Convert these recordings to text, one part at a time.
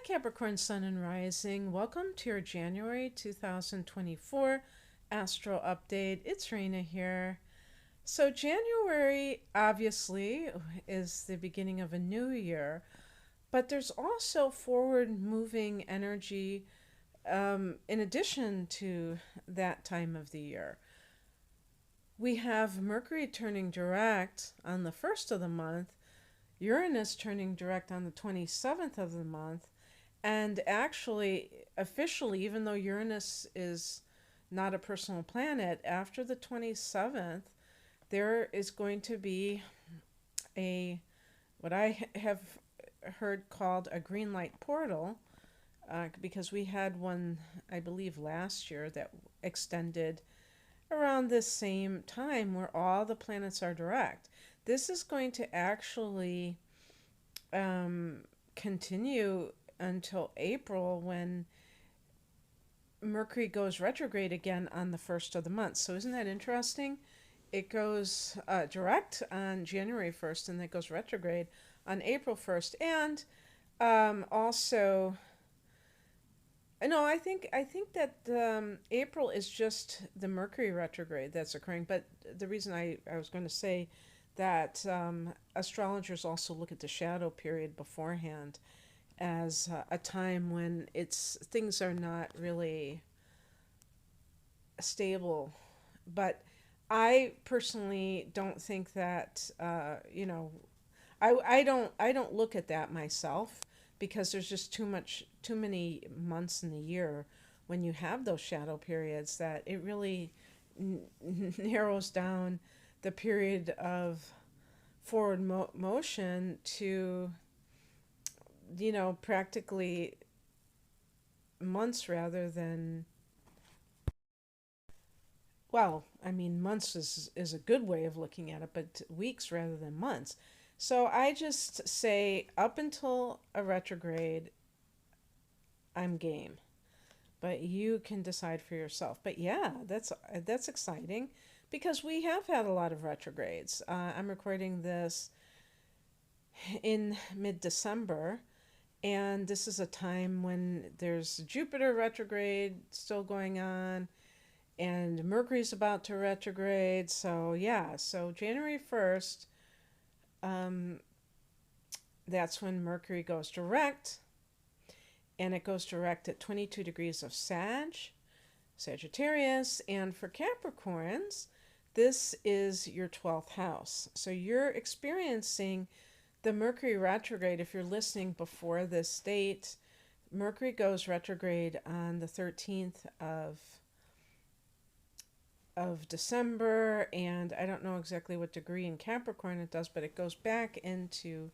Capricorn Sun and Rising. Welcome to your January 2024 Astro Update. It's Raina here. So, January obviously is the beginning of a new year, but there's also forward moving energy in addition to that time of the year. We have Mercury turning direct on the 1st of the month, Uranus turning direct on the 27th of the month, and actually, officially, even though Uranus is not a personal planet, after the 27th, there is going to be a what I have heard called a green light portal, because we had one, I believe, last year that extended around this same time where all the planets are direct. This is going to actually continue until April, when Mercury goes retrograde again on the 1st of the month. So isn't that interesting? It goes direct on January 1st and then it goes retrograde on April 1st. And also, no, I think that April is just the Mercury retrograde that's occurring. But the reason I was going to say that astrologers also look at the shadow period beforehand as a time when things are not really stable. But I personally don't think that I don't look at that myself, because there's just too many months in the year when you have those shadow periods that it really narrows down the period of forward motion to practically months rather than, well, I mean, months is a good way of looking at it, but weeks rather than months. So I just say up until a retrograde, I'm game. But you can decide for yourself. But yeah, that's exciting because we have had a lot of retrogrades. I'm recording this in mid-December, and this is a time when there's Jupiter retrograde still going on, and Mercury's about to retrograde. So yeah, so January 1st, that's when Mercury goes direct, and it goes direct at 22 degrees of Sagittarius. And for Capricorns, this is your 12th house. So you're experiencing the Mercury retrograde. If you're listening before this date, Mercury goes retrograde on the 13th of December, and I don't know exactly what degree in Capricorn it does, but it goes back into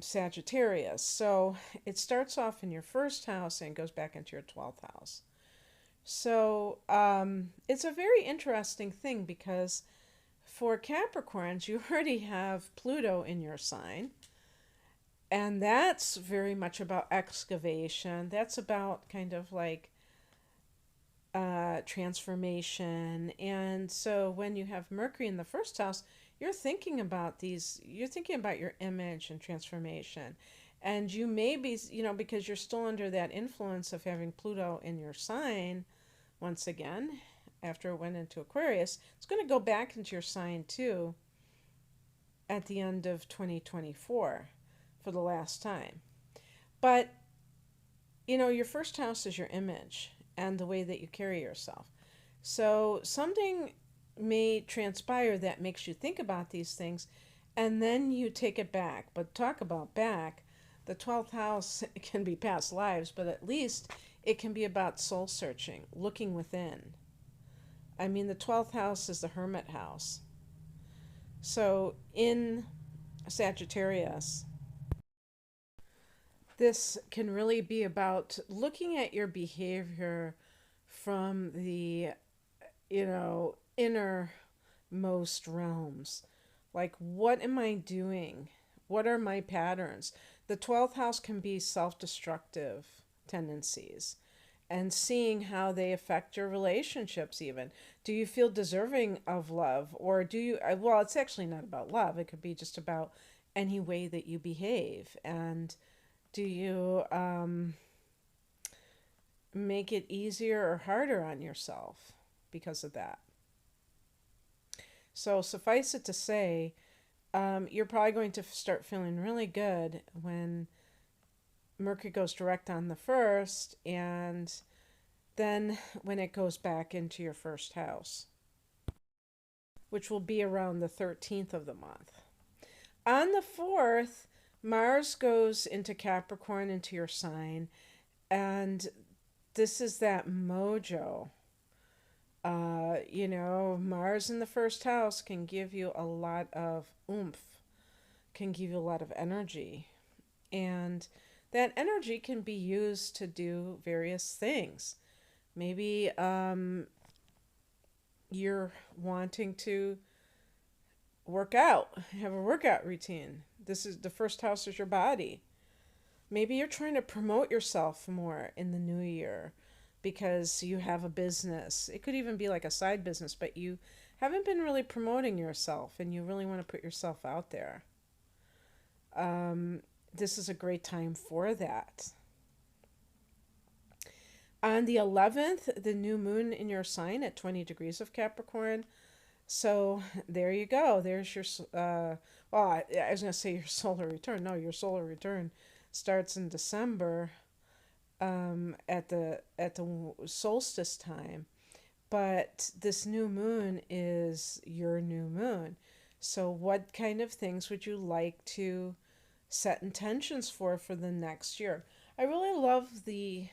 Sagittarius. So it starts off in your first house and goes back into your 12th house. So it's a very interesting thing, because for Capricorns, you already have Pluto in your sign, and that's very much about excavation. That's about kind of like transformation. And so when you have Mercury in the first house, you're thinking about your image and transformation. And you may be, because you're still under that influence of having Pluto in your sign once again, after it went into Aquarius. It's going to go back into your sign too at the end of 2024 for the last time. But, your first house is your image and the way that you carry yourself. So something may transpire that makes you think about these things, and then you take it back. But talk about back. The 12th house can be past lives, but at least it can be about soul searching, looking within. I mean, the 12th house is the hermit house. So in Sagittarius, this can really be about looking at your behavior from the, innermost realms. Like, what am I doing? What are my patterns? The 12th house can be self-destructive tendencies, and seeing how they affect your relationships even. Do you feel deserving of love? Or do you, well, it's actually not about love. It could be just about any way that you behave. And Do you make it easier or harder on yourself because of that? So, suffice it to say, you're probably going to start feeling really good when Mercury goes direct on the 1st, and then when it goes back into your first house, which will be around the 13th of the month. On the 4th, Mars goes into Capricorn, into your sign, and this is that mojo. Mars in the first house can give you a lot of oomph, can give you a lot of energy. And that energy can be used to do various things. Maybe you're wanting to work out, have a workout routine. This is the first house is your body. Maybe you're trying to promote yourself more in the new year because you have a business. It could even be like a side business, but you haven't been really promoting yourself and you really want to put yourself out there. This is a great time for that. On the 11th, the new moon in your sign at 20 degrees of Capricorn. So there you go. There's your, I was going to say your solar return. No, your solar return starts in December at the solstice time. But this new moon is your new moon. So what kind of things would you like to set intentions for the next year? I really love the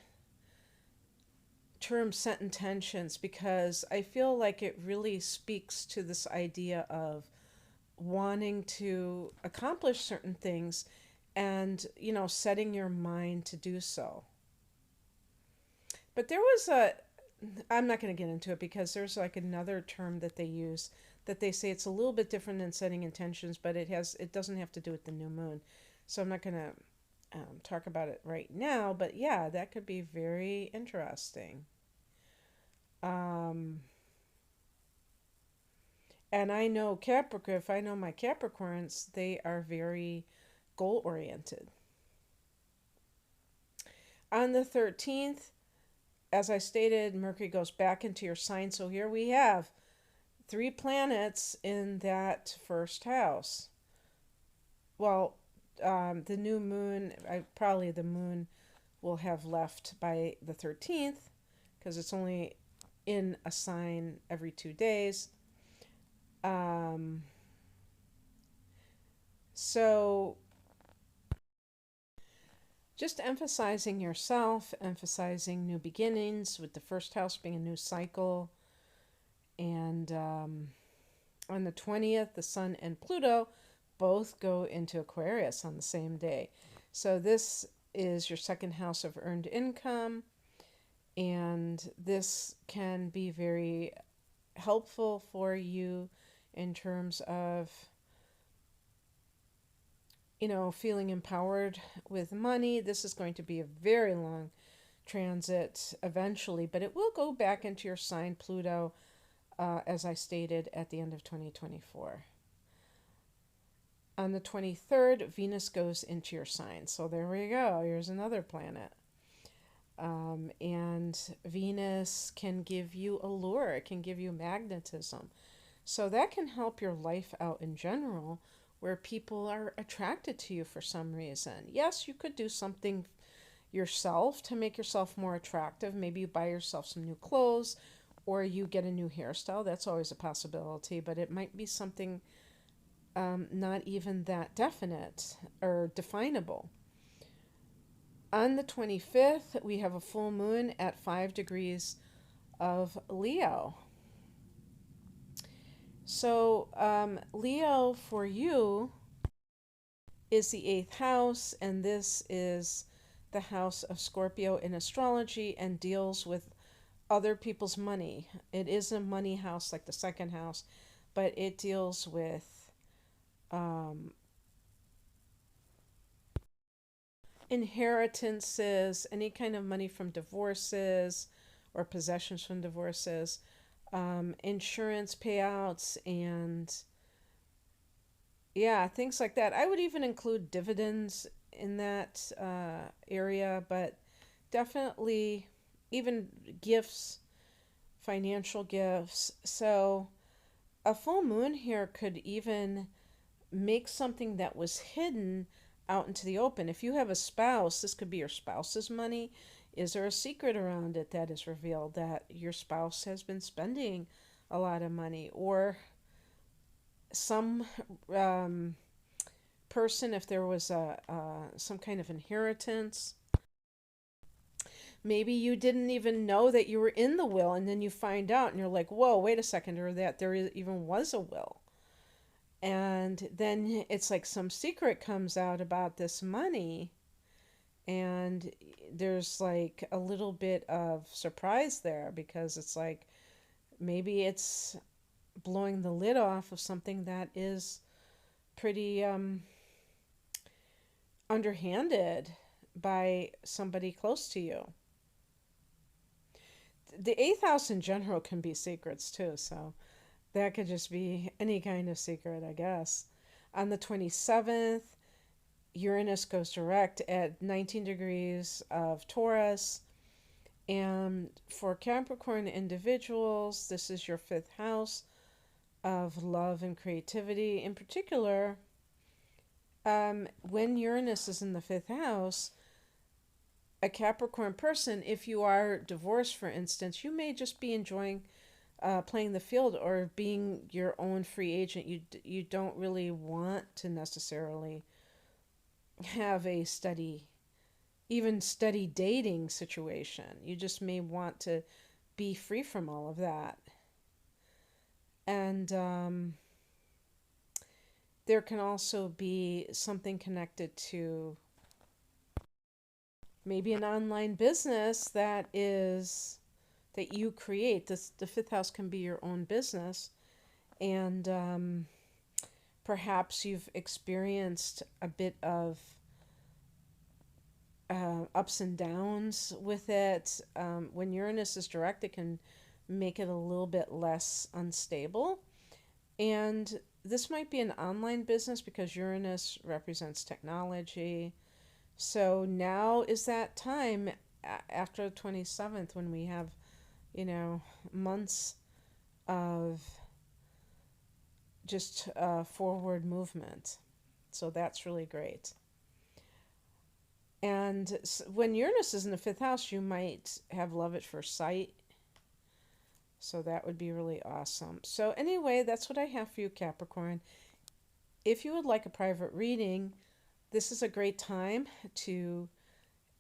term set intentions because I feel like it really speaks to this idea of wanting to accomplish certain things and, setting your mind to do so. But I'm not going to get into it because there's like another term that they use that they say it's a little bit different than setting intentions, but it doesn't have to do with the new moon. So I'm not going to talk about it right now, but yeah, that could be very interesting. And I know Capricorn, if I know my Capricorns, they are very goal oriented. On the 13th, as I stated, Mercury goes back into your sign. So here we have 3 planets in that first house. Well, the new moon, probably the moon will have left by the 13th because it's only in a sign every 2 days. So just emphasizing yourself, emphasizing new beginnings, with the first house being a new cycle. And on the 20th, the Sun and Pluto both go into Aquarius on the same day. So this is your second house of earned income. And this can be very helpful for you in terms of, feeling empowered with money. This is going to be a very long transit eventually, but it will go back into your sign, Pluto, as I stated, at the end of 2024. On the 23rd, Venus goes into your sign. So there we go. Here's another planet. And Venus can give you allure. It can give you magnetism. So that can help your life out in general, where people are attracted to you for some reason. Yes, you could do something yourself to make yourself more attractive. Maybe you buy yourself some new clothes or you get a new hairstyle. That's always a possibility, but it might be something not even that definite or definable. On the 25th, we have a full moon at 5 degrees of Leo. So Leo for you is the 8th house, and this is the house of Scorpio in astrology and deals with other people's money. It is a money house like the second house, but it deals with inheritances, any kind of money from divorces or possessions from divorces, insurance payouts, and yeah, things like that. I would even include dividends in that area, but definitely even gifts, financial gifts. So a full moon here could even make something that was hidden out into the open. If you have a spouse, this could be your spouse's money. Is there a secret around it that is revealed that your spouse has been spending a lot of money? Or some um, person, if there was some kind of inheritance, maybe you didn't even know that you were in the will, and then you find out and you're like, whoa, wait a second, or that there even was a will. And then it's like some secret comes out about this money, and there's like a little bit of surprise there because it's like maybe it's blowing the lid off of something that is pretty underhanded by somebody close to you. The eighth house in general can be secrets too, so that could just be any kind of secret, I guess. On the 27th, Uranus goes direct at 19 degrees of Taurus. And for Capricorn individuals, this is your fifth house of love and creativity. In particular, when Uranus is in the fifth house, a Capricorn person, if you are divorced, for instance, you may just be enjoying playing the field or being your own free agent. You don't really want to necessarily have a steady dating situation. You just may want to be free from all of that. And there can also be something connected to maybe an online business that you create. The fifth house can be your own business, and perhaps you've experienced a bit of ups and downs with it. When Uranus is direct, it can make it a little bit less unstable. And this might be an online business because Uranus represents technology. So now is that time after the 27th when we have, months of just forward movement. So that's really great. And when Uranus is in the fifth house, you might have love at first sight. So that would be really awesome. So anyway, that's what I have for you, Capricorn. If you would like a private reading, this is a great time to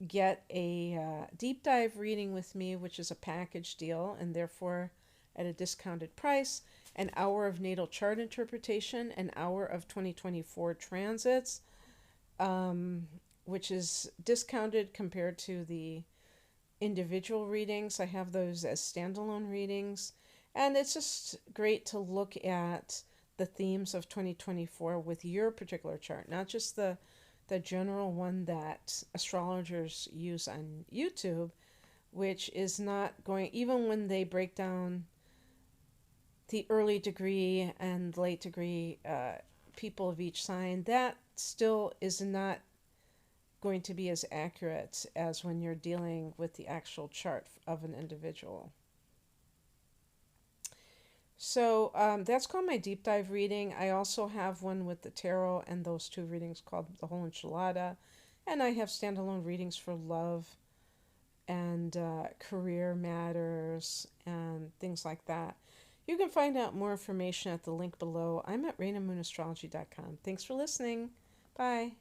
get a deep dive reading with me, which is a package deal and therefore at a discounted price. An hour of natal chart interpretation, an hour of 2024 transits, which is discounted compared to the individual readings. I have those as standalone readings. And it's just great to look at the themes of 2024 with your particular chart, not just the general one that astrologers use on YouTube, which is not going, even when they break down the early degree and late degree people of each sign, that still is not going to be as accurate as when you're dealing with the actual chart of an individual. So that's called my deep dive reading. I also have one with the tarot and those two readings called the whole enchilada. And I have standalone readings for love and career matters and things like that. You can find out more information at the link below. I'm at RainaMoonAstrology.com. Thanks for listening. Bye.